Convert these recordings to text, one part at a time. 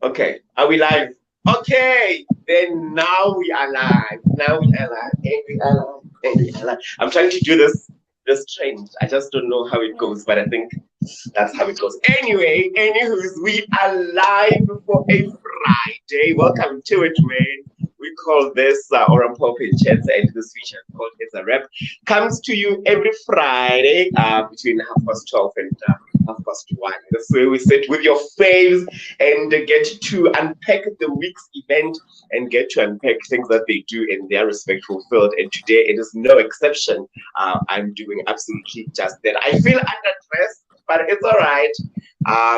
Okay, are we live? Okay, then now we are live. Now we are live. And we are live. And we are live. I'm trying to do this trend. I just don't know how it goes, but I think that's how it goes. Anyway, anywho's, we are live for a Friday. Welcome to it, man. We call this Oram Pop in Chats, and this feature called It's a Rap comes to you every Friday between 12:30 and 1:30. That's where we sit with your faves and get to unpack the week's event and get to unpack things that they do in their respectful field. And today it is no exception. I'm doing absolutely just that. I feel underdressed, but it's all right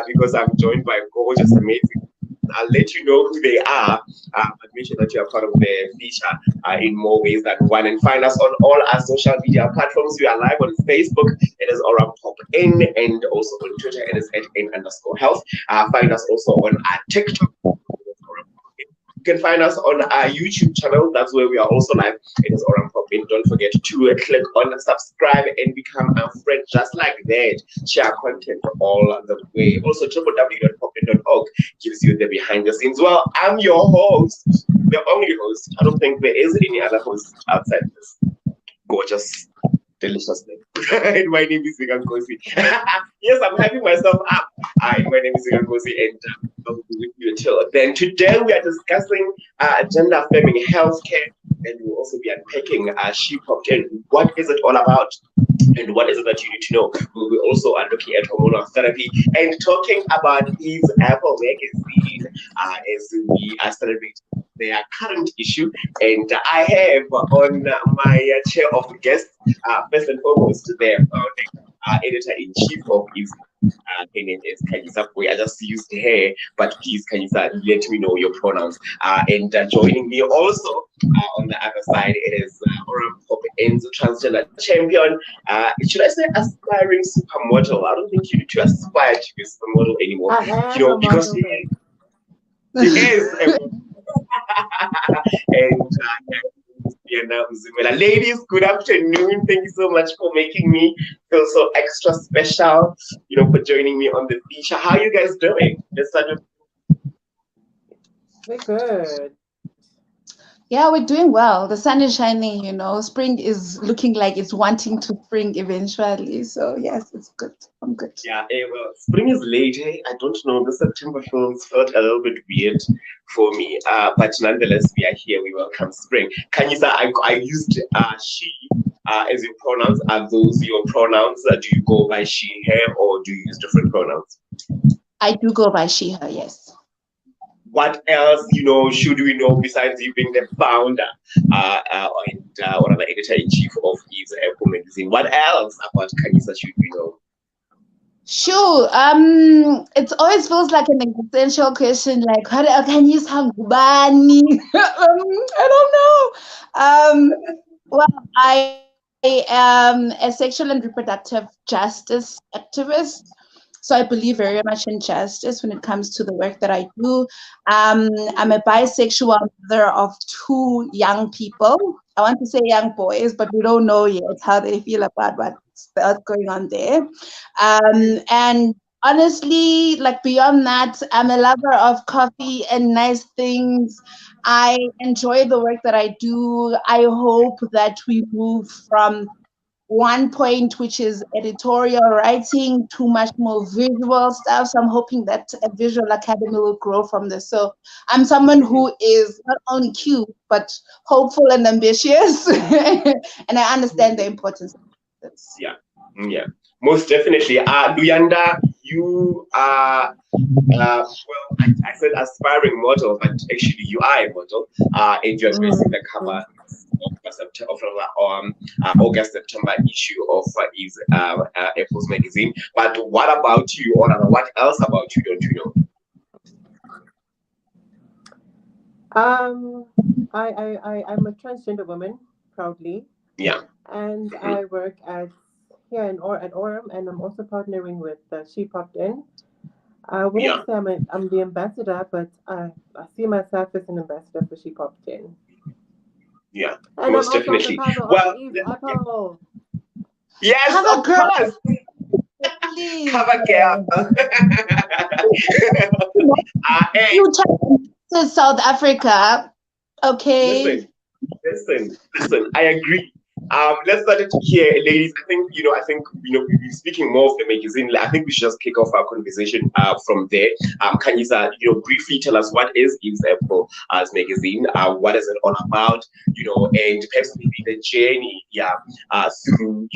because I'm joined by gorgeous, amazing. I'll let you know who they are, but make sure that you are part of the feature in more ways than one. And find us on all our social media platforms. We are live on Facebook. It is Oram Pop N, and also on Twitter. It is at N_health. Find us also on our TikTok. You can find us on our YouTube channel. That's where we are also live. It is Oram Pop In. Don't forget to click on subscribe and become a friend just like that. Share content all the way. Also, www.popin.org gives you the behind the scenes. Well, I'm your host, the only host. I don't think there is any other host outside this gorgeous, delicious name. And my name is Nkosi. Yes, I'm hyping myself up. And my name is Nkosi, and I'll be with you until then. Today we are discussing gender affirming healthcare, and we'll also be unpacking She Popped In. What is it all about? And what is it that you need to know? We also are looking at hormonal therapy and talking about his Apple magazine as we are celebrating their current issue. And I have on my chair of guests, first and foremost, their founding editor-in-chief of his her name is Kanyisa Booi. I just used her, but please, Kanyisa, let me know your pronouns. And joining me also on the other side, it is Oram Pop N's transgender champion. Should I say aspiring supermodel? I don't think you need to aspire to be a supermodel anymore. Because he is. And Mzimela. Ladies, good afternoon. Thank you so much for making me feel so extra special, for joining me on the feature. How are you guys doing? We're good. Yeah, we're doing well. The sun is shining, Spring is looking like it's wanting to spring eventually. So yes, it's good. I'm good. Yeah, well, spring is late. I don't know. The September felt a little bit weird for me. But nonetheless, we are here. We welcome spring. Kanyisa, I used she as your pronouns. Are those your pronouns? Do you go by she, her, or do you use different pronouns? I do go by she, her, yes. What else, should we know besides you being the founder or the editor-in-chief of his Apple magazine? What else about Kanyisa should we know? Sure. It always feels like an existential question, like how can you sound Gubani? I don't know. Well, I am a sexual and reproductive justice activist. So I believe very much in justice when it comes to the work that I do. I'm a bisexual mother of 2 young people. I want to say young boys, but we don't know yet how they feel about what's going on there. And honestly, like beyond that, I'm a lover of coffee and nice things. I enjoy the work that I do. I hope that we move from one point, which is editorial writing, to much more visual stuff. So I'm hoping that a visual academy will grow from this. So I'm someone who is not only cute, but hopeful and ambitious. And I understand the importance of this. Yeah, most definitely. Luyanda, you are, well, I said aspiring model, but actually you are a model, and you're gracing the cover of August September issue of his Apple's magazine. But what about you, or rather, what else about you don't you know? I'm a transgender woman, proudly. Yeah. And I work here at Orem, and I'm also partnering with She Popped In. I wouldn't say I'm the ambassador, but I see myself as an ambassador for She Popped In. Yeah, and most I'm definitely. Also Well, Apple. yes, of course. Please. Cover girl. Hey, You to South Africa. Okay. listen. I agree. Let's start it here, ladies. I think we're speaking more of the magazine. I think we should just kick off our conversation from there. Kanyisa, briefly tell us what is Eve's Apple as magazine. What is it all about? And perhaps maybe the journey,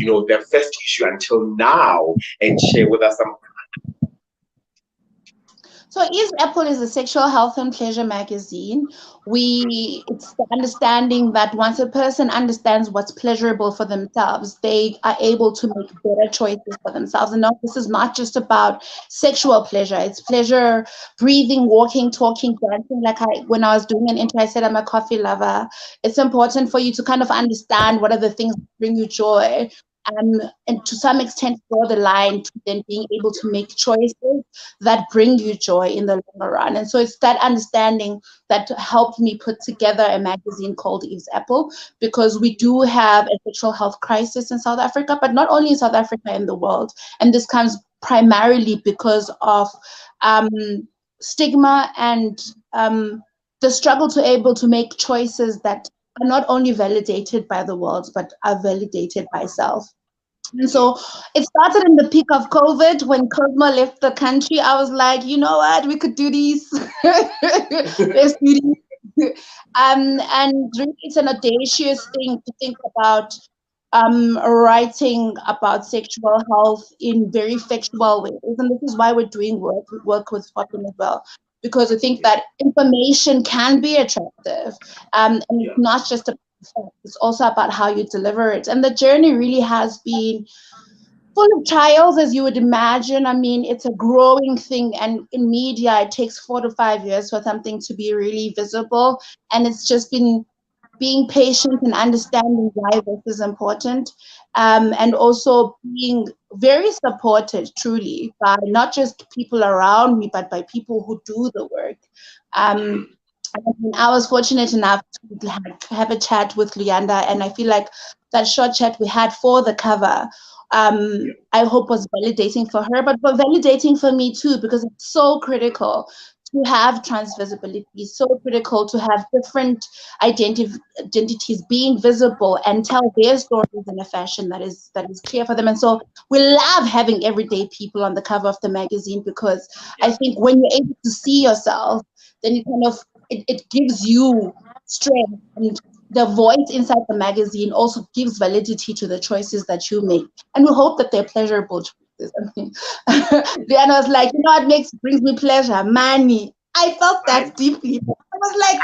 through the first issue until now, and share with us some. So Eve's Apple is a sexual health and pleasure magazine. It's the understanding that once a person understands what's pleasurable for themselves, they are able to make better choices for themselves. And no, this is not just about sexual pleasure. It's pleasure, breathing, walking, talking, dancing. When I was doing an intro, I said I'm a coffee lover. It's important for you to kind of understand what are the things that bring you joy. And to some extent draw the line to then being able to make choices that bring you joy in the long run. And so it's that understanding that helped me put together a magazine called Eve's Apple, because we do have a sexual health crisis in South Africa, but not only in South Africa, in the world. And this comes primarily because of stigma and the struggle to able to make choices that are not only validated by the world, but are validated by self. And so it started in the peak of COVID when Cosmo left the country. I was like, you know what, we could do this. Let's do this. And really it's an audacious thing to think about writing about sexual health in very factual ways. And this is why we're doing work with Phaleng as well. Because I think that information can be attractive. And it's not just about facts, it's also about how you deliver it. And the journey really has been full of trials, as you would imagine. I mean, it's a growing thing, and in media, it takes 4 to 5 years for something to be really visible. And it's just been being patient and understanding why this is important, and also being very supported truly by not just people around me, but by people who do the work. I was fortunate enough to have a chat with Luyanda, and I feel like that short chat we had for the cover, I hope was validating for her, but validating for me too, because it's so critical to have trans visibility, so critical to have different identities being visible and tell their stories in a fashion that is clear for them. And so we love having everyday people on the cover of the magazine, because I think when you're able to see yourself, then you kind of it gives you strength, and the voice inside the magazine also gives validity to the choices that you make. And we hope that they're pleasurable choices. I mean, Liana was like, you know what brings me pleasure? Money. I felt that deeply. I was like,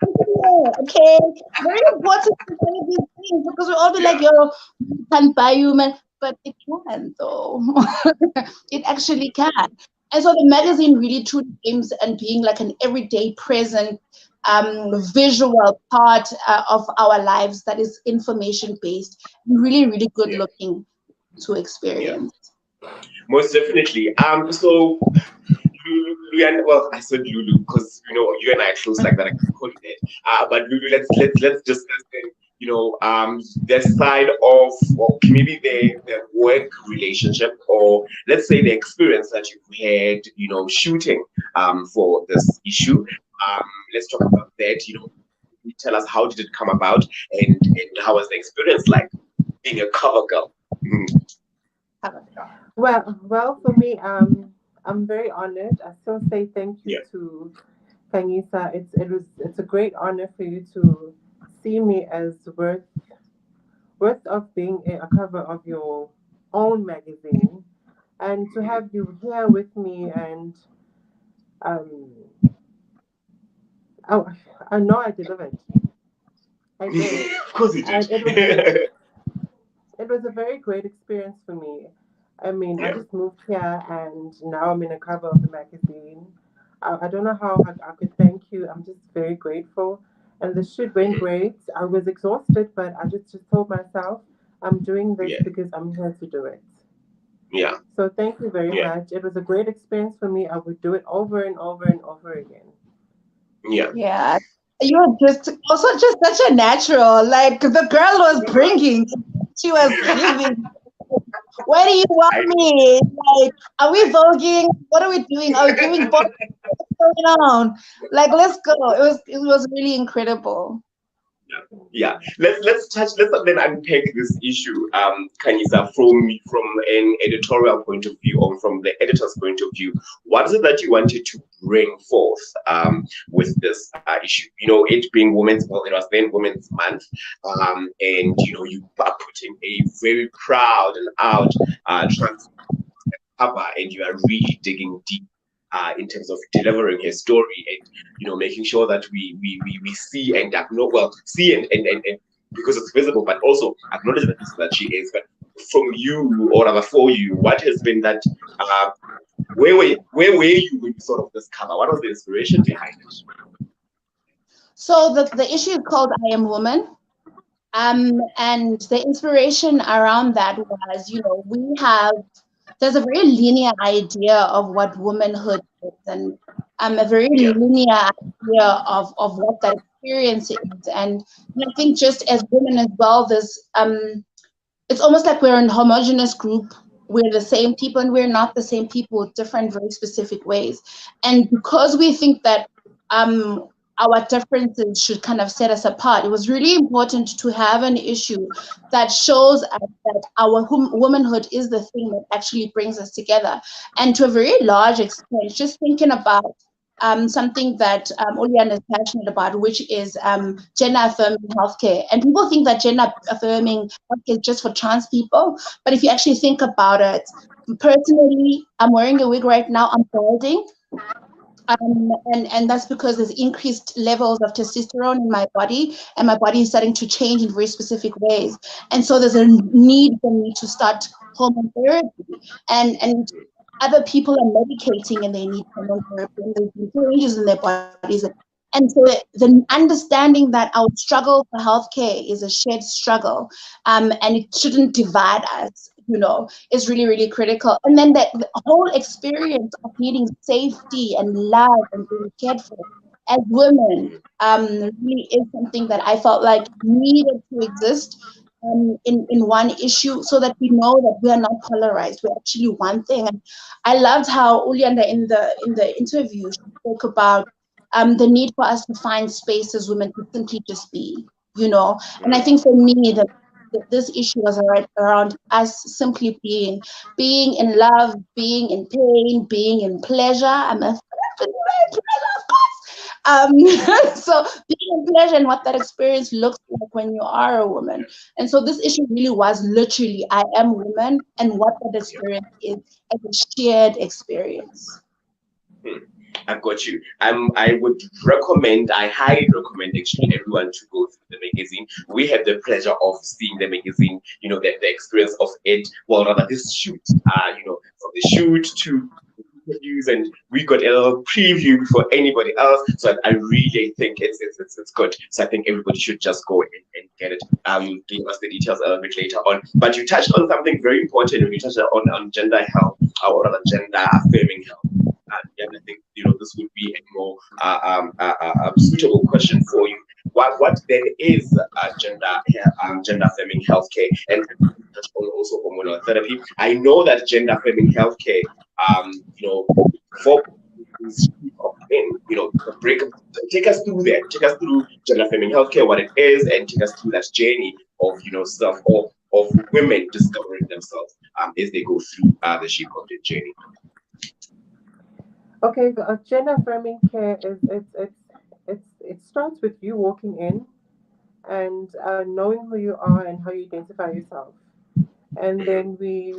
yeah, okay, very important to say these things, because we all be like, yo, we can't buy you, man. But it can, though. It actually can. And so the magazine really truly aims at being like an everyday present visual part of our lives that is information based and really, really good looking to experience. Most definitely. So Lulu, well, I said Lulu because you and I are close like that. I can call you that. But Lulu, let's discuss the side of, or maybe the work relationship, or let's say the experience that you've had, shooting for this issue. Let's talk about that. Tell us, how did it come about, and how was the experience like being a cover girl? Well, for me, I'm very honored. I still say thank you to Kanyisa. It's a great honor for you to see me as worth of being a cover of your own magazine, and to have you here with me. And I know I delivered. I did. Of course you did. It was a very great experience for me. I mean, I just moved here, and now I'm in a cover of the magazine. I don't know how I could thank you. I'm just very grateful. And the shoot went great. I was exhausted, but I just told myself I'm doing this because I'm here to do it. Yeah. So thank you very much. It was a great experience for me. I would do it over and over and over again. Yeah. Yeah. You're just also just such a natural. Like, the girl was bringing, she was giving. Where do you want me? Like, are we voguing? What are we doing? Are we doing both? What's going on? Like, let's go. It was really incredible. Yeah, let's then unpack this issue, Kanyisa, from an editorial point of view, or from the editor's point of view. What is it that you wanted to bring forth with this issue? It being it was then Women's Month, and you are putting a very proud and out trans cover, and you are really digging deep in terms of delivering her story, and making sure that we see and see and because it's visible, but also acknowledge the person that she is. But from you, or rather for you, what has been that where were you when you thought of this cover? What was the inspiration behind it? So the issue is called I Am Woman. And the inspiration around that was, there's a very linear idea of what womanhood is, and a very linear idea of what that experience is. And I think just as women as well, there's it's almost like we're in a homogenous group. We're the same people, and we're not the same people with different, very specific ways. And because we think that our differences should kind of set us apart, it was really important to have an issue that shows us that our womanhood is the thing that actually brings us together. And to a very large extent, just thinking about something that Luyanda is passionate about, which is gender affirming healthcare. And people think that gender affirming healthcare is just for trans people. But if you actually think about it, personally, I'm wearing a wig right now, I'm balding. And that's because there's increased levels of testosterone in my body, and my body is starting to change in very specific ways. And so there's a need for me to start hormone therapy. And other people are medicating and they need hormone therapy, and there's changes in their bodies. And so the understanding that our struggle for healthcare is a shared struggle, and it shouldn't divide us, is really, really critical. And then the whole experience of needing safety and love and being cared for as women really is something that I felt like needed to exist in one issue, so that we know that we are not polarized. We're actually one thing. And I loved how Luyanda in the interview spoke about the need for us to find space as women to simply just be, And I think for me, this issue was around us simply being in love, being in pain, being in pleasure. I'm a pleasure, of course. So being in pleasure and what that experience looks like when you are a woman. And so this issue really was literally I am woman, and what that experience is as a shared experience. I've got you. I would I highly recommend actually everyone to go through the magazine. We had the pleasure of seeing the magazine, the experience of it. Well, rather this shoot, from the shoot to interviews, and we got a little preview for anybody else. So I really think it's good. So I think everybody should just go and get it. You'll give us the details a little bit later on. But you touched on something very important when you touched on gender health, or rather gender affirming health. And I think this would be a more suitable question for you. What then is gender affirming healthcare, and also hormonal therapy? I know that gender affirming healthcare, for take us through that. Take us through gender affirming healthcare, what it is, and take us through that journey of stuff of women discovering themselves as they go through the She Popped In journey. Okay, gender affirming care it starts with you walking in and knowing who you are and how you identify yourself, and then we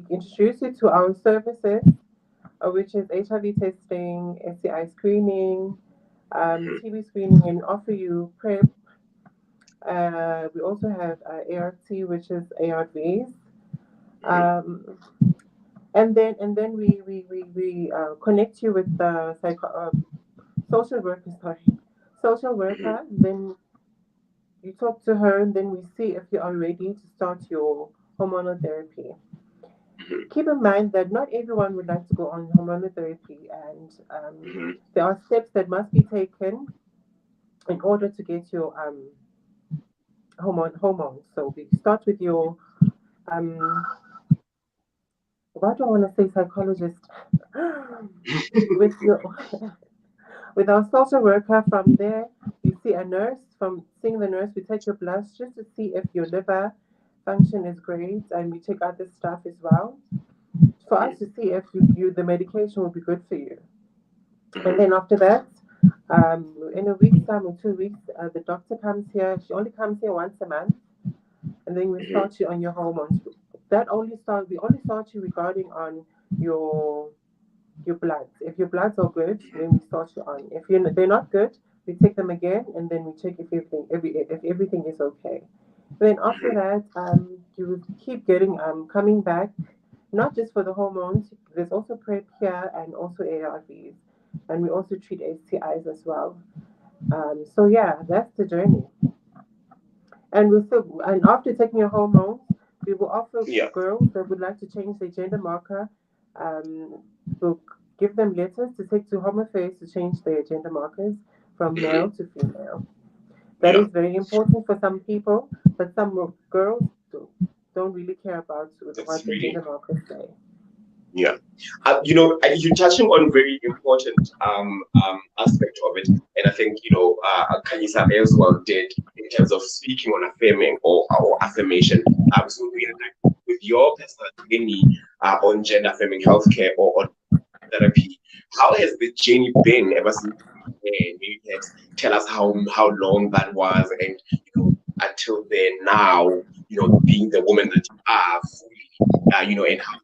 introduce you to our services, which is HIV testing, STI screening, TB screening, and offer you PrEP. We also have ART, which is ARVs. Um, and then we connect you with the social worker. Social worker. Then you talk to her, and then we see if you are ready to start your hormonal therapy. Keep in mind that not everyone would like to go on hormonal therapy, and there are steps that must be taken in order to get your hormones. So we start with your um, what do I want to say, psychologist, with your with our social worker. From there, you see a nurse. From seeing the nurse, we take your blood just to see if your liver function is great, and we take other stuff as well for us to see if the medication will be good for you. And then after that, in a week's time or 2 weeks, the doctor comes here. She only comes here once a month, and then we start you on your hormones. We only start you regarding on your your bloods. If your bloods are good, then we start you on. If they're not good, we take them again, and then we check if everything is okay. Then after that, you will keep getting coming back, not just for the hormones. There's also PrEP here and also ARVs, and we also treat STIs as well. So yeah, that's the journey. And after taking your hormones, we will offer girls that would like to change their gender marker. We'll give them letters to take to Home Affairs to change their gender markers from male to female. That is very important for some people, but some girls don't really care about what the gender markers say. Yeah, you're touching on very important aspect of it, and I think Kanyisa as well did in terms of speaking on affirming or affirmation. So with your personal journey on gender affirming healthcare or on therapy, how has the journey been ever since? Maybe you can tell us how long that was, and until then now, being the woman that you are fully, and how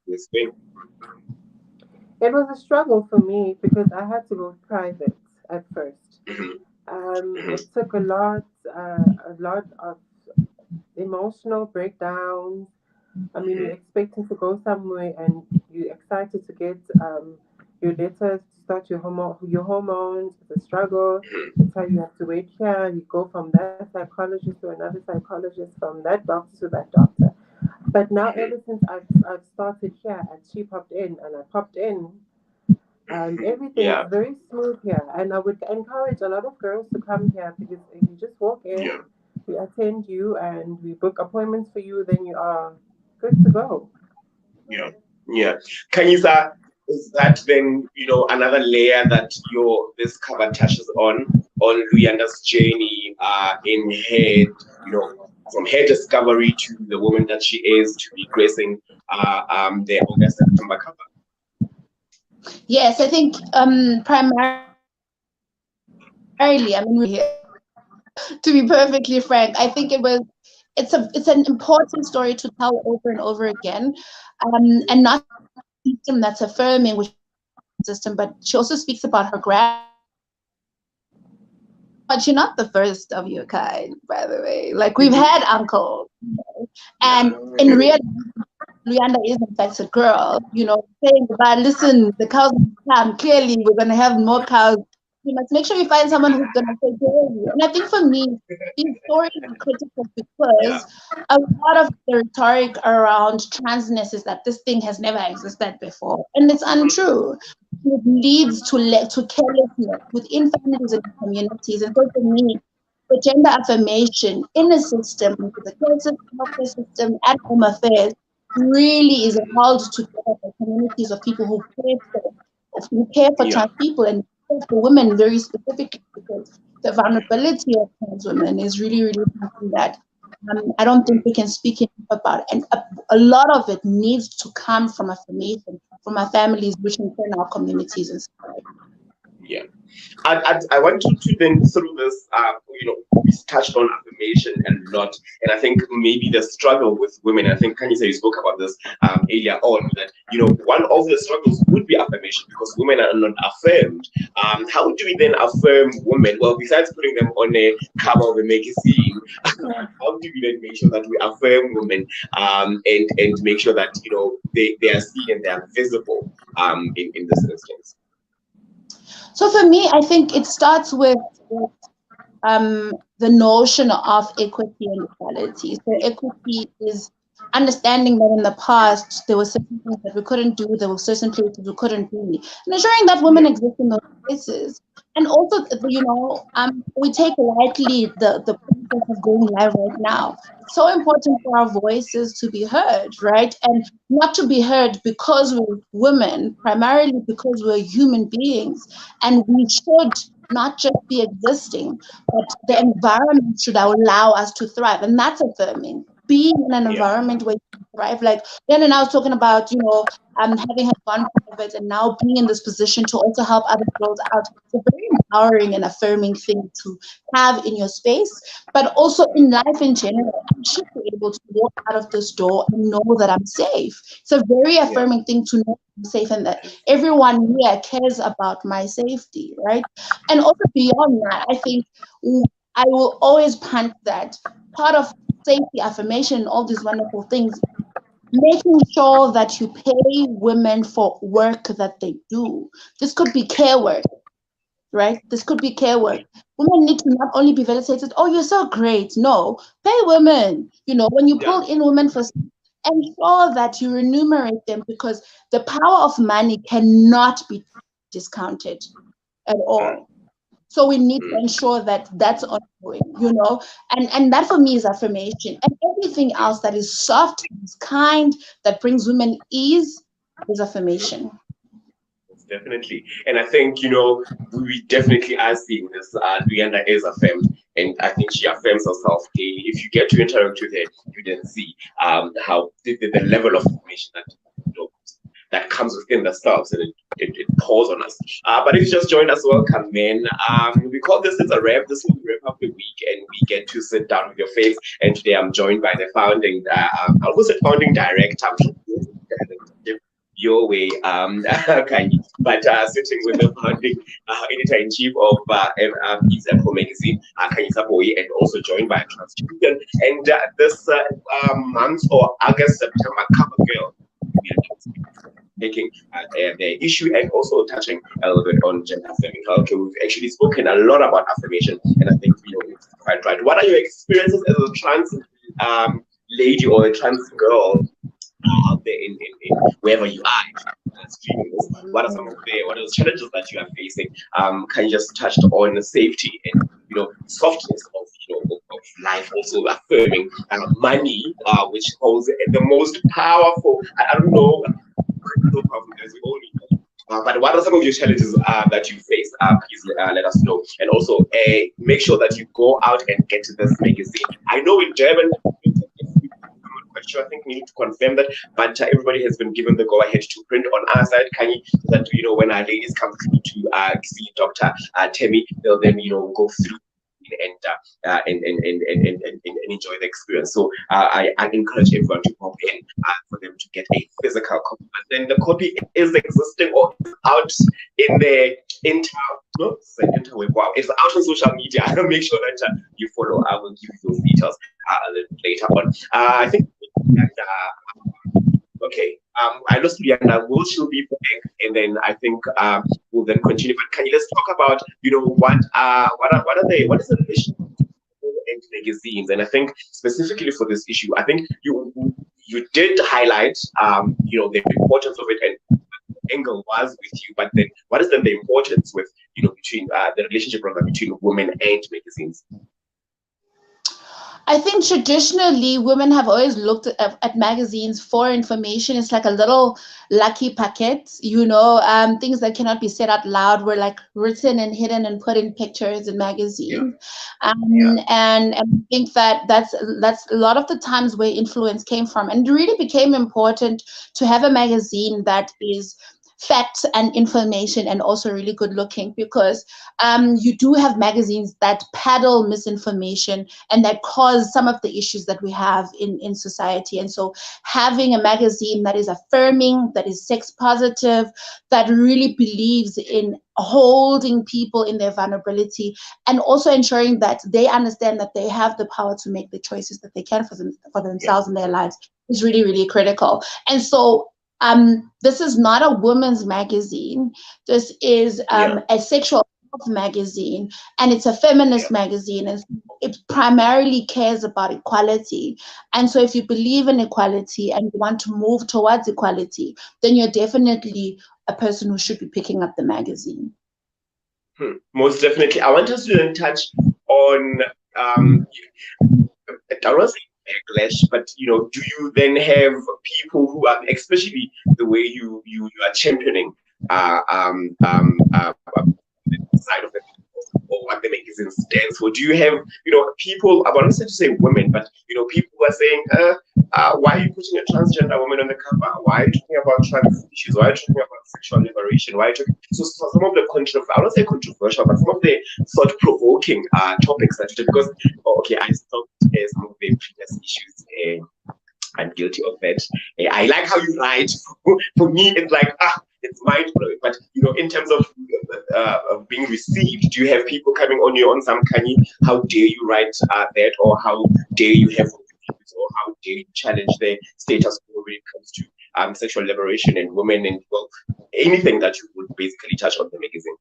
it's been. It was a struggle for me because I had to go private at first. It took a lot of emotional breakdowns. I mean, you're expecting to go somewhere and you're excited to get your letters to start your hormones. It's a struggle. It's how you have to wait here. You go from that psychologist to another psychologist, from that doctor to that doctor. But now, ever since I've started here and she popped in and I popped in, everything is very smooth here. And I would encourage a lot of girls to come here because if you just walk in, we attend you and we book appointments for you, then you are good to go. Yeah. Kanyisa, is that then another layer that this cover touches on Luyanda's journey in her from her discovery to the woman that she is to be gracing the August September cover? Yes, I think primarily, I mean, we're here. To be perfectly frank, I think it's an important story to tell over and over again, and not a system that's affirming, which system, but she also speaks about her but you're not the first of your kind, by the way. Like, we've had uncles, and in reality, Luyanda is in fact a girl, saying, but listen, the cows come, clearly we're going to have more cows. You must make sure you find someone who's going to take care of you. And I think for me, these stories are critical because a lot of the rhetoric around transness is that this thing has never existed before. And it's untrue. It leads to carelessness within families and communities. And so for me, the gender affirmation in a system, with the care system, healthcare system, and home affairs, really is held together by communities of people who care for trans people and for women very specifically, because the vulnerability of trans women is really, really something that I don't think we can speak enough about. And a lot of it needs to come from affirmation, from our families, which in turn our communities and society. Yeah. I want you to then through this, we touched on affirmation a lot, and I think maybe the struggle with women. I think Kanyisa, you spoke about this earlier on, that one of the struggles would be affirmation because women are not affirmed. How do we then affirm women? Well, besides putting them on a cover of a magazine, how do we then make sure that we affirm women and make sure that they are seen and they are visible in this instance? So for me, I think it starts with the notion of equity and equality. So equity is understanding that in the past there were certain things that we couldn't do, there were certain places we couldn't be, and ensuring that women exist in those places. And also, we take lightly the process of going live right now. It's so important for our voices to be heard, right? And not to be heard because we're women, primarily because we're human beings, and we should not just be existing, but the environment should allow us to thrive, and that's affirming. Being in an environment where you thrive, like then and I was talking about, having had gone private and now being in this position to also help other girls out. It's a very empowering and affirming thing to have in your space, but also in life in general. I should be able to walk out of this door and know that I'm safe. It's a very affirming thing to know I'm safe and that everyone here cares about my safety, right? And also beyond that, I think I will always punt that part of safety, affirmation, all these wonderful things, making sure that you pay women for work that they do. This could be care work, right? This could be care work. Women need to not only be validated, oh, you're so great. No, pay women. When you pull in women for, ensure that you remunerate them, because the power of money cannot be discounted at all. So we need to ensure that that's ongoing, and that for me is affirmation. And everything else that is soft, is kind, that brings women ease is affirmation. Definitely. And I think, we definitely are seeing this. Luyanda is affirmed, and I think she affirms herself daily. If you get to interact with her, you then see how the level of information that comes within themselves, and it pours on us. But if you just joined us, welcome, man. We call this It's a Wrap. This is the wrap of the week, and we get to sit down with your face. And today I'm joined by the founding director. Your way, Kanyisa, but sitting with the founding editor-in-chief of Affirming magazine, Kanyisa Booi, and also joined by a transcription. And this month, or August, September, cover girl, taking the issue and also touching a little bit on gender affirming. Okay, we've actually spoken a lot about affirmation, and I think it's quite right. What are your experiences as a trans lady or a trans girl out there in wherever you are streaming this? What are the challenges that you are facing? Can you just touch on the safety and softness of life, also affirming money, which holds the most powerful. I don't know, so powerful as we all need. But what are some of your challenges that you face? Please let us know. And also make sure that you go out and get to this magazine. I know in German, sure, I think we need to confirm that, but everybody has been given the go-ahead to print on our side, Kanye, so that when our ladies come through to see Dr. Temi, they'll then go through and enjoy the experience. So I encourage everyone to pop in for them to get a physical copy. But then the copy is existing or is out in the interweb. Wow, it's out on social media. Make sure that you follow. I will give you those details a little later on. I think. Okay. I lost Luyanda. Will she be back? And then I think we'll then continue. But can you let's talk about what is the relationship and magazines? And I think specifically for this issue, I think you did highlight the importance of it, and angle was with you. But then what is then the importance with between the relationship between women and magazines? I think traditionally women have always looked at magazines for information. It's like a little lucky packet, things that cannot be said out loud were like written and hidden and put in pictures in magazines. And I think that's a lot of the times where influence came from. And it really became important to have a magazine that is facts and information and also really good looking, because you do have magazines that peddle misinformation and that cause some of the issues that we have in society. And so having a magazine that is affirming, that is sex positive, that really believes in holding people in their vulnerability and also ensuring that they understand that they have the power to make the choices that they can for themselves in their lives is really, really critical. And so this is not a women's magazine. This is a sexual magazine, and it's a feminist magazine, and it primarily cares about equality. And so if you believe in equality and you want to move towards equality, then you're definitely a person who should be picking up the magazine. Most definitely. I want us to then touch on I don't want to say backlash, but do you then have people who are, especially the way you are championing side of it, or what the magazine stands for? Do you have people, I want to say women, but people who are saying, why are you putting a transgender woman on the cover? Why are you talking about trans issues? Why are you talking about sexual liberation? Why are you talking... So some of the I don't say controversial, but some of the thought-provoking topics that you did, because I stopped some of the previous issues. I'm guilty of that. I like how you write. For me, it's like, it's mind-blowing. But, in terms of being received, do you have people coming on you on some Kanye, how dare you write that, or how dare you have opinions, or how dare you challenge the status quo when it comes to sexual liberation and women, and, well, anything that you would basically touch on the magazine?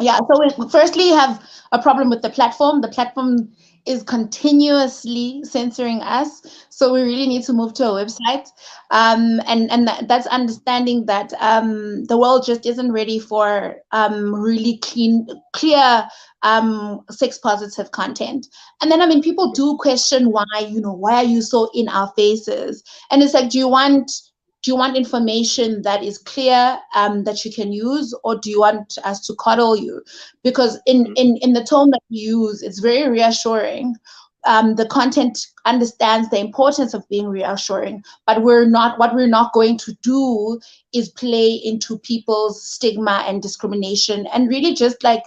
Yeah, so we firstly have a problem with the platform. The platform is continuously censoring us, so we really need to move to a website. And that's understanding that the world just isn't ready for really clear sex positive content. And then, I mean, people do question why are you so in our faces? And it's like, do you want information that is clear, that you can use, or do you want us to coddle you? Because in the tone that we use, it's very reassuring. The content understands the importance of being reassuring, but what we're not going to do is play into people's stigma and discrimination and really just like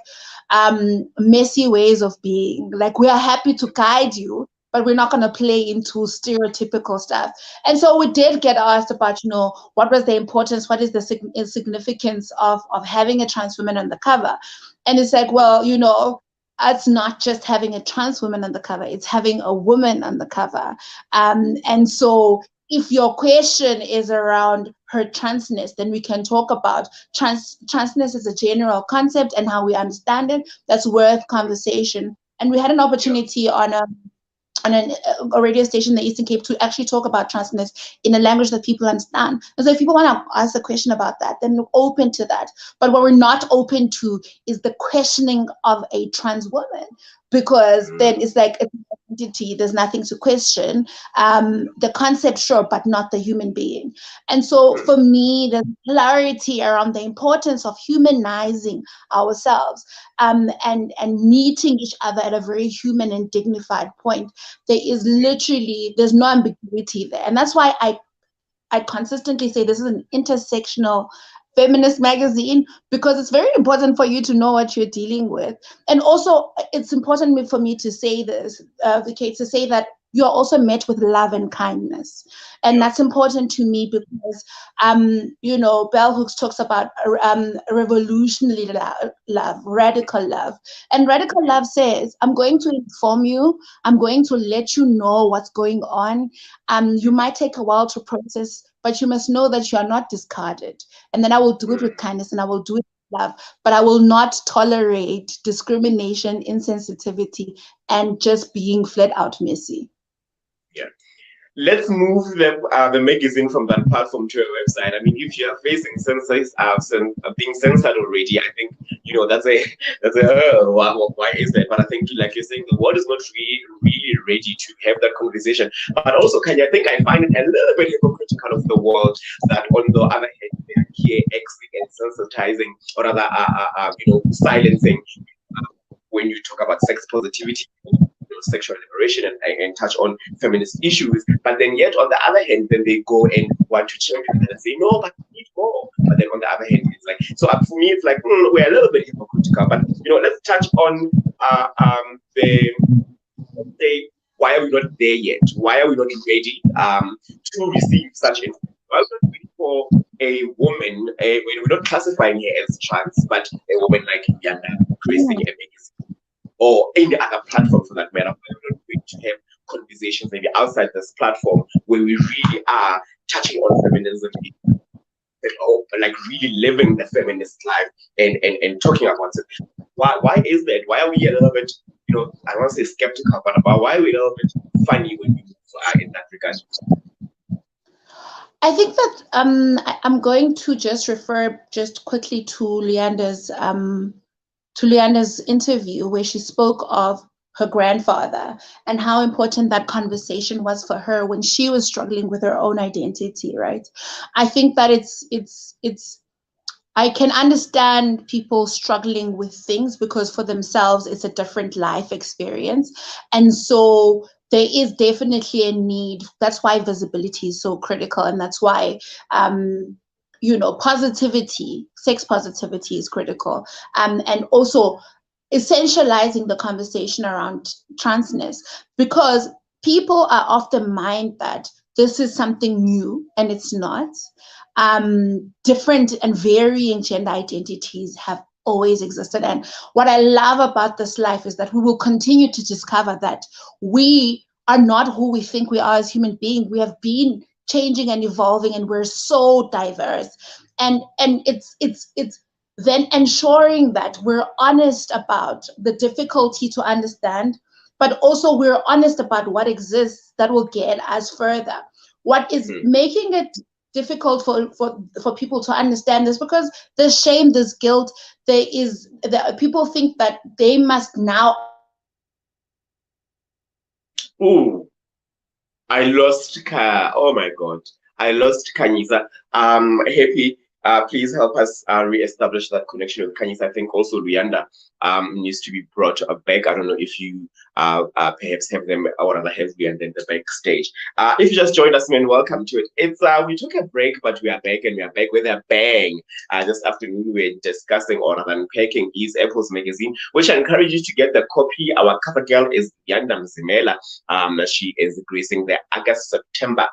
messy ways of being. Like, we are happy to guide you, but we're not going to play into stereotypical stuff. And so we did get asked about, what was the importance, what is the significance of having a trans woman on the cover? And it's like, well, it's not just having a trans woman on the cover, it's having a woman on the cover. And so if your question is around her transness, then we can talk about transness as a general concept and how we understand it. That's worth conversation. And we had an opportunity on a radio station in the Eastern Cape to actually talk about transness in a language that people understand. And so if people want to ask a question about that, then we're open to that. But what we're not open to is the questioning of a trans woman, because then it's like it's an identity, there's nothing to question. The concept, sure, but not the human being. And so for me, the clarity around the importance of humanizing ourselves and meeting each other at a very human and dignified point. There's no ambiguity there. And that's why I consistently say this is an intersectional feminist magazine, because it's very important for you to know what you're dealing with. And also, it's important for me to say this, to say that you're also met with love and kindness. And that's important to me because, Bell Hooks talks about revolutionary love, radical love. And radical love says, I'm going to inform you, I'm going to let you know what's going on. You might take a while to process, but you must know that you are not discarded. And then I will do it with kindness and I will do it with love, but I will not tolerate discrimination, insensitivity, and just being flat out messy. Yeah. Let's move the magazine from that platform to a website. I mean, if you are facing being censored already, I think why is that? But I think, like you're saying, the world is not really ready to have that conversation. But also, I think I find it a little bit hypocritical of the world that on the other hand they are here Xing and sensitizing, or rather, silencing when you talk about sex positivity, sexual liberation, and touch on feminist issues. But then yet on the other hand, then they go and want to champion and say, no, but we need more. But then on the other hand, it's like, so for me, it's like, we're a little bit hypocritical. But, let's touch on why are we not there yet? Why are we not ready to receive such information? Why are we not ready for a woman, we're not classifying her as trans, but a woman like Luyanda creating a magazine, or any other platform for that matter, where we're not going to have conversations maybe outside this platform where we really are touching on feminism like really living the feminist life and talking about it. Why is that? Why are we a little bit, I want to say skeptical, but why are we a little bit funny when we in that regard? I think that I'm going to just refer just quickly to Luyanda's interview where she spoke of her grandfather and how important that conversation was for her when she was struggling with her own identity, right? I think that it's I can understand people struggling with things because for themselves it's a different life experience. And so there is definitely a need. That's why visibility is so critical. And that's why, positivity, sex positivity is critical. And also essentializing the conversation around transness, because people are of the mind that this is something new and it's not. Different and varying gender identities have always existed. And what I love about this life is that we will continue to discover that we are not who we think we are as human beings. We have been changing and evolving, and we're so diverse. And it's then ensuring that we're honest about the difficulty to understand, but also we're honest about what exists that will get us further. What is making it difficult for people to understand this, because there's shame, there's guilt, people think that they must now. Ooh, I lost oh my God, I lost Kanyisa. Happy, please help us re-establish that connection with Kanyisa. I think also Luyanda needs to be brought back. I don't know if you perhaps have them or rather have Luyanda in the backstage. If you just joined us, man, welcome to it. It's we took a break, but we are back, and we are back with a bang. This afternoon we were discussing or rather unpacking is Apple's magazine, which I encourage you to get the copy. Our cover girl is Luyanda Mzimela. She is gracing the August-September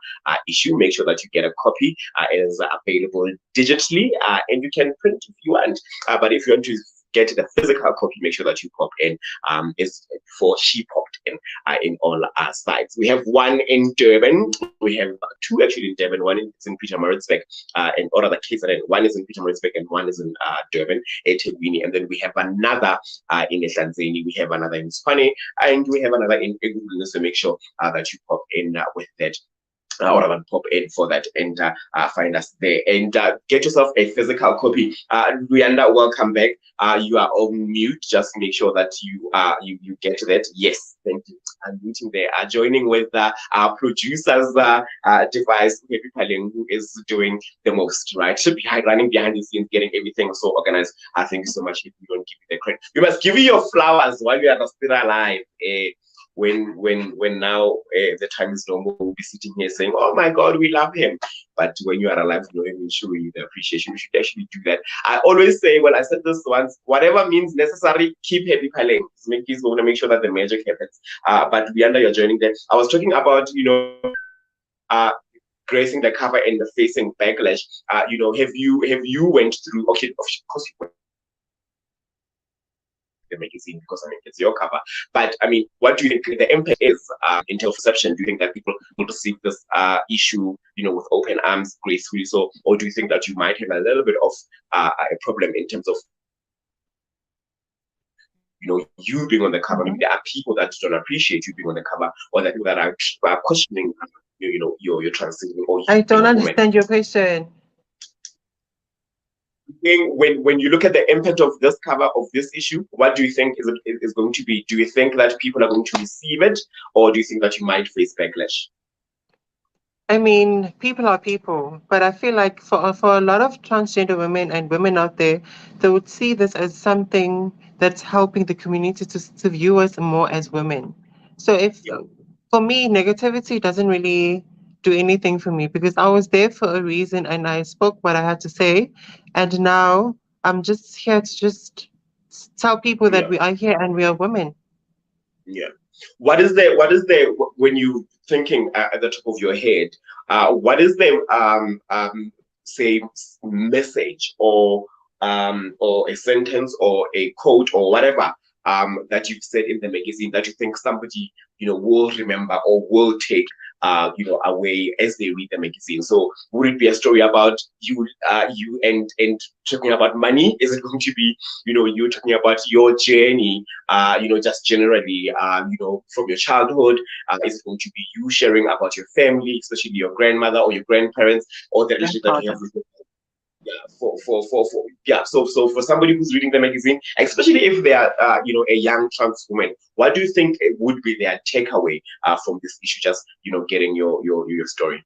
issue. Make sure that you get a copy. It is available digitally, and you can print if you want. But if you want to get the physical copy, make sure that you pop in. Is before she popped in all our sites. We have one in Durban. We have two actually in Durban. One is in Pietermaritzburg, and all other cases. One is in Pietermaritzburg and one is in Durban, eThekwini. And then we have another in Ehlanzeni. We have another in Tshwane, and we have another in Egugu. So make sure that you pop in with that. Or rather pop in for that and find us there and get yourself a physical copy. Luyanda, welcome back. You are on mute. Just make sure that you get that. Yes, thank you. I'm muting there. Joining with our producer's device, Phaleng, who is doing the most, right? Running behind the scenes, getting everything so organized. Thank you so much. If we don't give you the credit, we must give you your flowers while you are still alive. When now the time is normal, we'll be sitting here saying, oh my God, we love him. But when you are alive, you know, show you the appreciation. We should actually do that. I always say, well, I said this once, whatever means necessary, keep happy Phaleng. We want to make sure that the magic happens. But Luyanda, you're joining there. I was talking about, gracing the cover and the facing backlash. Have you went through, okay, of course you went the magazine because it's your cover, but what do you think the impact is in terms of perception? Do you think that people will receive this issue with open arms gracefully, or do you think that you might have a little bit of a problem in terms of you being on the cover? Maybe there are people that don't appreciate you being on the cover, or that people that are questioning your transition, or I don't understand your question. When you look at the impact of this cover of this issue, what do you think is going to be? Do you think that people are going to receive it, or do you think that you might face backlash? People are people, but I feel like for a lot of transgender women and women out there, they would see this as something that's helping the community to view us more as women. So for me, negativity doesn't really do anything for me, because I was there for a reason and I spoke what I had to say, and now I'm just here to just tell people that we are here and we are women. Yeah. What is the when you thinking at the top of your head, what is the say message or a sentence or a quote or whatever that you've said in the magazine that you think somebody will remember or will take away as they read the magazine. So would it be a story about you and talking about money? Is it going to be, you talking about your journey, just generally, from your childhood? Is it going to be you sharing about your family, especially your grandmother or your grandparents, or the relationship that you have with your so for somebody who's reading the magazine, especially if they are a young trans woman, what do you think would be their takeaway from this issue? Just getting your story.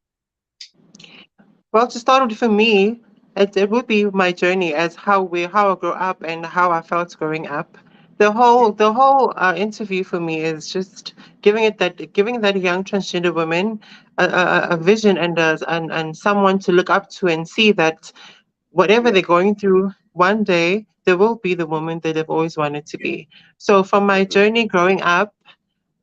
Well, to start with, for me, it would be my journey as how I grew up and how I felt growing up. The whole interview for me is just giving that young transgender woman a vision and someone to look up to and see that whatever they're going through, one day they will be the woman that they've always wanted to be. So from my journey growing up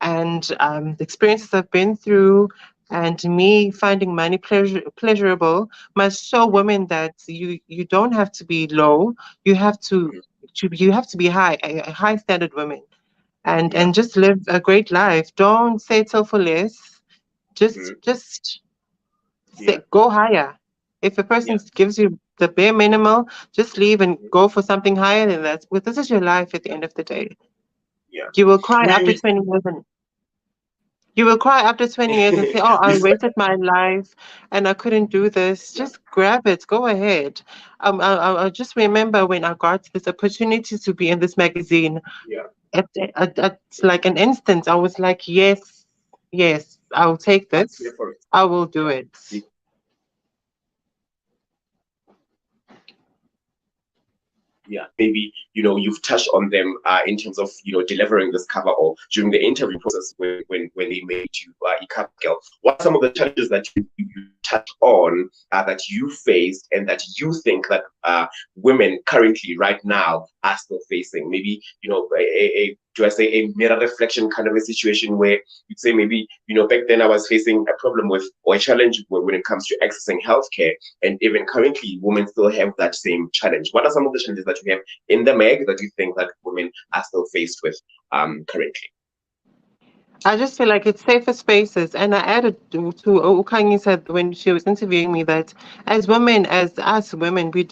and the experiences I've been through, and me finding money pleasurable, must show women that you don't have to be low. You have you have to be high, a high standard woman, and just live a great life. Don't settle for less. Just go higher. If a person gives you the bare minimal, just leave and go for something higher than that. Because this is your life at the end of the day. You will cry after 20 years and you will cry after 20 years and say, "Oh, I wasted my life and I couldn't do this." Just grab it. Go ahead. I just remember when I got this opportunity to be in this magazine. At like an instant, I was like, "Yes, yes, I'll take this. I will do it." Maybe you've touched on them in terms of delivering this cover or during the interview process when they made you a cover girl. What are some of the challenges that you touched on that you faced and that you think that women currently right now are still facing? Maybe do I say a mirror reflection kind of a situation where you'd say maybe back then I was facing a problem with or a challenge when it comes to accessing healthcare, and even currently women still have that same challenge. What are some of the challenges that you have in the mag that you think that women are still faced with currently? I just feel like it's safer spaces. And I added to Kanyisa said when she was interviewing me that as women, as us women, we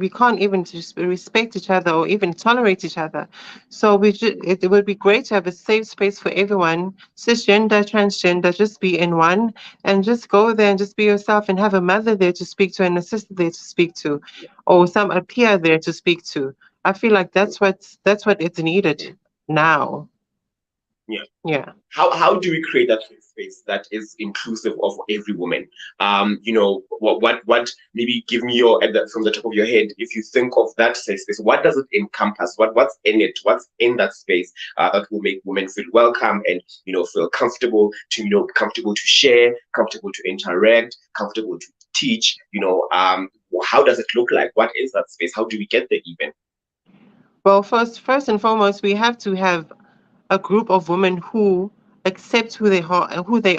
can't even just respect each other or even tolerate each other. So it would be great to have a safe space for everyone, cisgender, transgender, just be in one and just go there and just be yourself and have a mother there to speak to and a sister there to speak to, or a peer there to speak to. I feel like that's what it's needed now. Yeah. How do we create that space that is inclusive of every woman? What maybe give me from the top of your head, if you think of that safe space, what does it encompass? What's in it? What's in that space that will make women feel welcome and feel comfortable to share, comfortable to interact, comfortable to teach? How does it look like? What is that space? How do we get there even? Well, first and foremost, we have to have a group of women who accept who they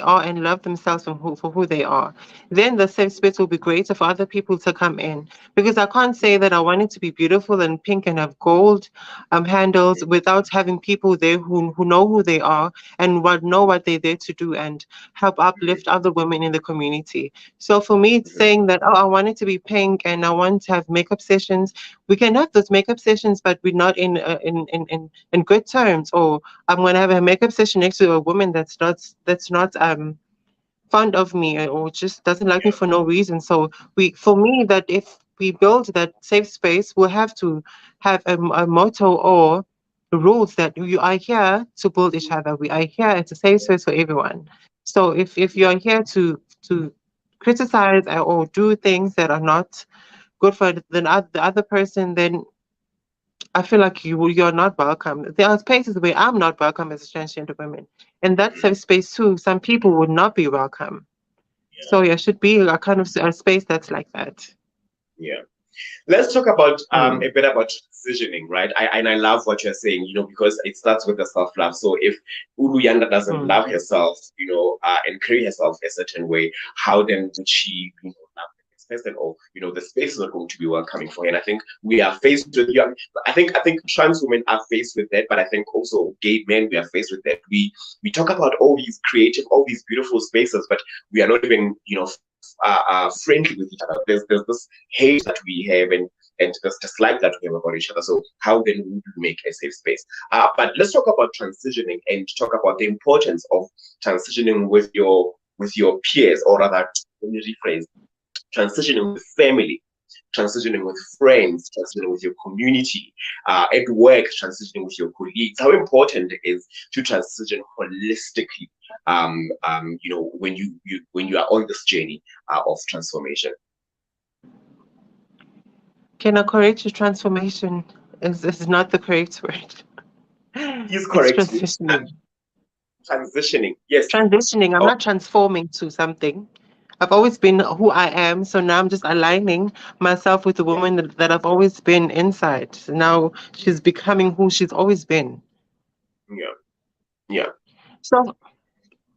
are and love themselves for who they are. Then the safe space will be greater for other people to come in. Because I can't say that I want it to be beautiful and pink and have gold handles without having people there who know who they are and know what they're there to do and help uplift other women in the community. So for me, it's saying that, oh, I want it to be pink and I want to have makeup sessions. We can have those makeup sessions, but we're not in good terms. Or I'm going to have a makeup session next to a woman that's not fond of me or just doesn't like me for no reason. So for me, that if we build that safe space, we'll have to have a motto or rules that you are here to build each other. We are here. It's a safe space for everyone. So if you are here to criticize or do things that are not good for the other person, then I feel like you're not welcome. There are spaces where I'm not welcome as a transgender woman. In that safe space too, some people would not be welcome. So yeah, should be a kind of a space that's like that. Yeah. Let's talk about a bit about transitioning, right? I love what you're saying, because it starts with the self-love. So if Luyanda doesn't love herself, and carry herself a certain way, how then would she, love this person, or the space is not going to be welcoming for her. And I think we are faced with I think trans women are faced with that, but I think also gay men, we are faced with that. We talk about all these creative, all these beautiful spaces, but we are not even friendly with each other. There's this hate that we have, and this dislike that we have about each other. So how then would we make a safe space? But let's talk about transitioning and talk about the importance of transitioning with your peers, or rather, let me rephrase, transitioning with family, transitioning with friends, transitioning with your community, at work, transitioning with your colleagues. How important it is to transition holistically, when you are on this journey of transformation. Can I correct you? Transformation is not the correct word. Please It's correct me. transitioning. Transitioning, yes. Transitioning. I'm Oh, not transforming to something. I've always been who I am, so now I'm just aligning myself with the yeah, woman that I've always been inside. So now she's becoming who she's always been. yeah, yeah, So,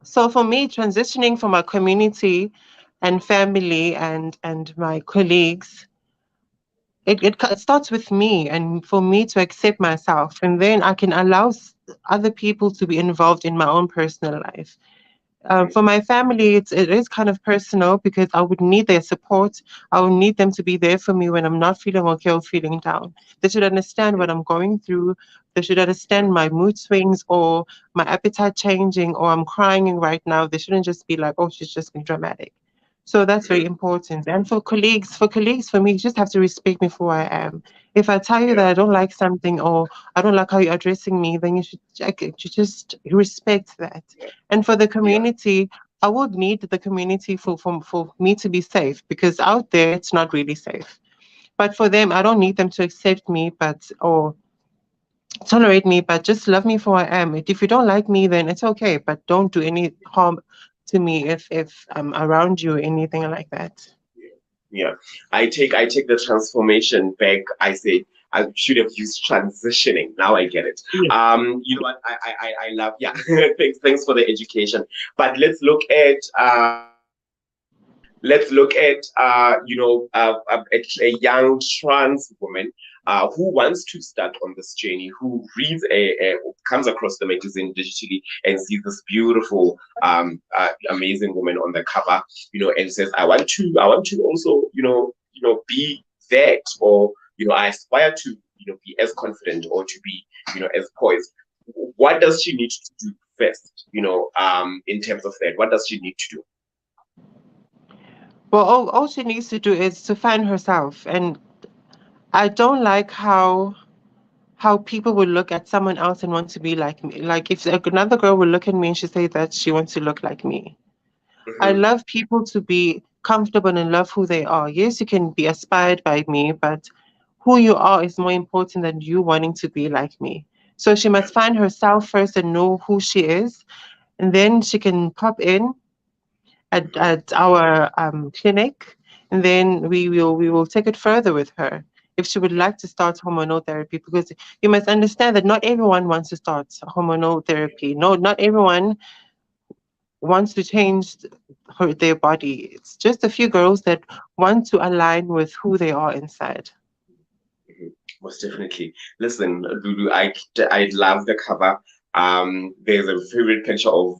so for me, transitioning from my community and family and my colleagues, it starts with me, and for me to accept myself, and then I can allow other people to be involved in my own personal life. For my family, it is kind of personal because I would need their support. I would need them to be there for me when I'm not feeling okay or feeling down. They should understand what I'm going through. They should understand my mood swings or my appetite changing or I'm crying right now. They shouldn't just be like, oh, she's just being dramatic. So that's very important. And for colleagues, for me, you just have to respect me for who I am. If I tell you yeah, that I don't like something or I don't like how you're addressing me, then you just respect that. And for the yeah, community, I would need the community for me to be safe because out there it's not really safe. But for them, I don't need them to accept me, but or tolerate me, but just love me for who I am. If you don't like me, then it's okay, but don't do any harm to me if I'm around you or anything like that. yeah. I take the transformation back. I say I should have used transitioning. Now I get it. Yeah. You know what? I love, yeah. Thanks for the education. But let's look at a young trans woman who wants to start on this journey, who reads comes across the magazine digitally and sees this beautiful, amazing woman on the cover, and says, I want to also, be that, or I aspire to, be as confident, or to be, as poised. What does she need to do first? In terms of that, what does she need to do? Well, all she needs to do is to find herself. And I don't like how people will look at someone else and want to be like me. Like if another girl will look at me and she say that she wants to look like me. I Hmm. love people to be comfortable and love who they are. Yes, you can be inspired by me, but who you are is more important than you wanting to be like me. So she must find herself first and know who she is, and then she can pop in at our clinic, and then we will take it further with her if she would like to start hormonal therapy. Because you must understand that not everyone wants to start hormonal therapy. No, not everyone wants to change their body. It's just a few girls that want to align with who they are inside. Mhm. Most definitely. Listen, Lulu, I love the cover. There's a favorite picture of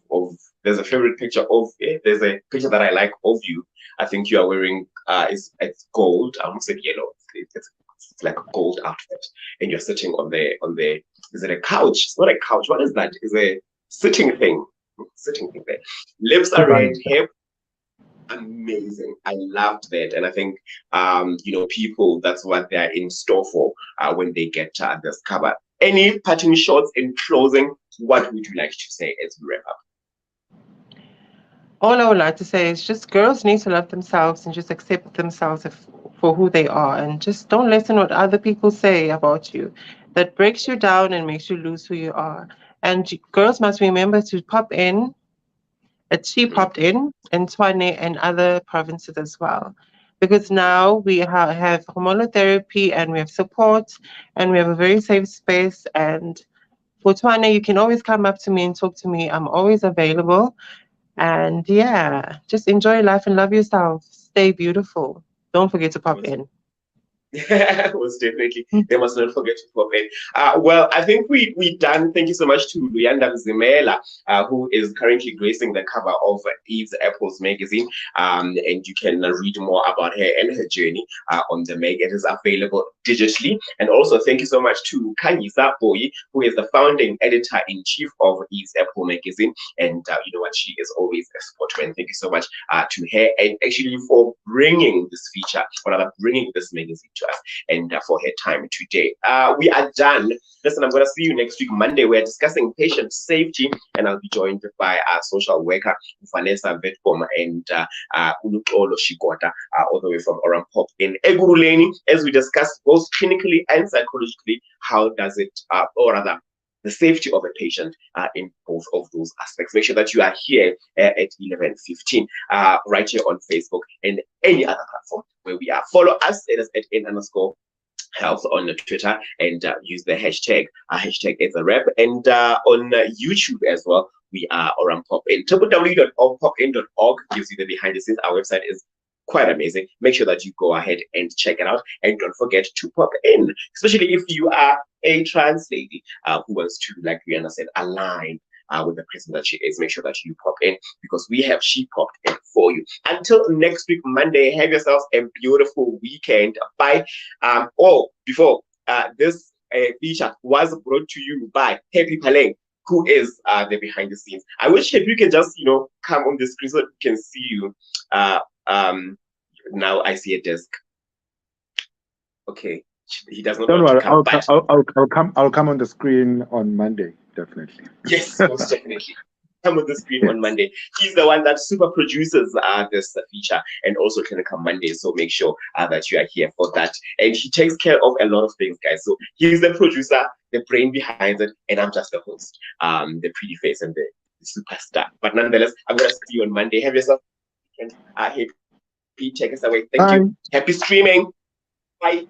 there's a favorite picture of there's a picture that I like of you. I think you are wearing it's gold. I almost said yellow. It's like a gold outfit, and you're sitting on the is it a couch? It's not a couch. What is that? Is a sitting thing. Sitting thing there. Lips are red, hair amazing. I loved that, and I think people, that's what they're in store for when they get this cover. Any parting shots in closing? What would you like to say as we wrap up? All I would like to say is just girls need to love themselves and just accept themselves for who they are, and just don't listen what other people say about you. That breaks you down and makes you lose who you are. And girls must remember to pop in. She Mhm. popped in Tshwane and other provinces as well. Because now we have hormonal therapy and we have support and we have a very safe space. And for Tshwane, you can always come up to me and talk to me. I'm always available. And yeah, just enjoy life and love yourself. Stay beautiful. don't forget to pop in. Most definitely. They must not forget to pop in. Well, I think we done. Thank you so much to Luyanda Mzimela, who is currently gracing the cover of Eve's Apples magazine. And you can read more about her and her journey on the mag. It is available digitally. And also, thank you so much to Kanyisa Booi, who is the founding editor-in-chief of Eve's Apple magazine. And you know what? She is always a sportsman. Thank you so much to her, and actually for bringing this feature, or rather bringing this magazine to us, and for her time today. We are done. Listen, I'm going to see you next week, Monday. We're discussing patient safety, and I'll be joined by our social worker, Vanessa Vetbom, and Uluxolo Shikota, all the way from Orampop in Eguruleni, as we discuss both clinically and psychologically, how does it, or rather, the safety of a patient in both of those aspects. Make sure that you are here at 11:15, right here on Facebook and any other platform where we are. Follow us. It is at @n_health on Twitter, and use the hashtag it's a rep, and on YouTube as well. We are Orampopin. www.orampopin.org gives you the behind the scenes. Our website is quite amazing. Make sure that you go ahead and check it out, and don't forget to pop in, especially if you are a trans lady who wants to, like Luyanda said, align with the person that she is. Make sure that you pop in, because she popped in for you. Until next week, Monday, have yourselves a beautiful weekend. Bye. Before this feature was brought to you by Happy Phaleng, who is the behind the scenes. I wish Happy can just, come on the screen so we can see you. Now I see a desk. Okay, he does not. Don't want worry, to come, I'll come on the screen on Monday, definitely. Yes, most definitely. Come on the screen on Monday. He's the one that super produces this feature, and also Clinical Monday. So make sure that you are here for that. And he takes care of a lot of things, guys. So he's the producer, the brain behind it, and I'm just the host, the pretty face and the superstar. But nonetheless, I'm gonna see you on Monday. Have yourself and Happy, take us away. Thank you. Happy streaming. Bye.